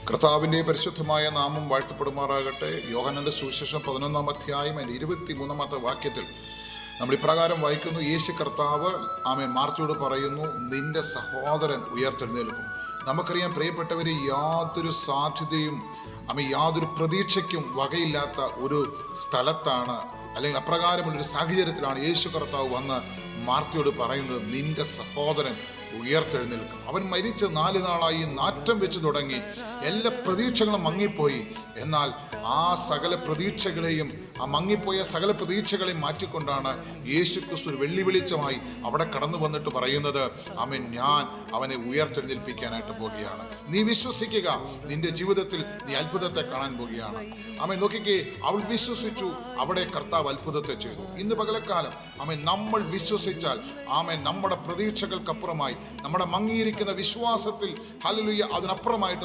കർത്താവിൻ്റെ പരിശുദ്ധമായ നാമം വാഴ്ത്തപ്പെടുമാറാകട്ടെ. യോഹന്നാന്റെ സുവിശേഷം 11-ാം അധ്യായം 23-ാമത്തെ വാക്യത്തിൽ നമ്മൾ ഇപ്രകാരം വായിക്കുന്നു. യേശു കർത്താവ് മാർത്തയോട് പറയുന്നു, നിന്റെ സഹോദരൻ ഉയർത്തെഴുന്നേൽക്കും. നമുക്കറിയാം പ്രിയപ്പെട്ടവരെ, യാതൊരു സാധ്യതയും യാതൊരു പ്രതീക്ഷയ്ക്കും വകയില്ലാത്ത ഒരു സ്ഥലത്താണ്, അല്ലെങ്കിൽ അപ്രകാരമുള്ളൊരു സാഹചര്യത്തിലാണ് യേശു കർത്താവ് വന്ന് മാർത്തയോട് പറയുന്നത്, നിന്റെ സഹോദരൻ ഉയർത്തെഴുന്നേൽക്കും. അവൻ മരിച്ച് 4 നാളായി, നാറ്റം വെച്ച് തുടങ്ങി, എല്ലാ പ്രതീക്ഷകളും മങ്ങിപ്പോയി. എന്നാൽ ആ സകല പ്രതീക്ഷകളെയും, ആ മങ്ങിപ്പോയ സകല പ്രതീക്ഷകളെയും മാറ്റിക്കൊണ്ടാണ് യേശു ക്രിസ്തു ഒരു വെള്ളി വെളിച്ചമായി അവിടെ കടന്നു വന്നിട്ട് പറയുന്നത്, ഞാൻ അവനെ ഉയർത്തെഴുന്നേൽപ്പിക്കാനായിട്ട് പോവുകയാണ്. നീ വിശ്വസിക്കുക, നിന്റെ ജീവിതത്തിൽ നീ അത്ഭുതത്തെ കാണാൻ പോവുകയാണ്. നോക്കിക്കേ, അവൾ വിശ്വസിച്ചു, അവിടെ കർത്താവ് അത്ഭുതത്തെ ചെയ്തു. ഇന്ന് പകലക്കാലം നമ്മൾ വിശ്വസിച്ചാൽ നമ്മുടെ പ്രതീക്ഷകൾക്കപ്പുറമായി, നമ്മുടെ മങ്ങിയിരിക്കുന്ന വിശ്വാസത്തിൽ ഹല്ലേലൂയ അതിനപ്പുറമായിട്ട്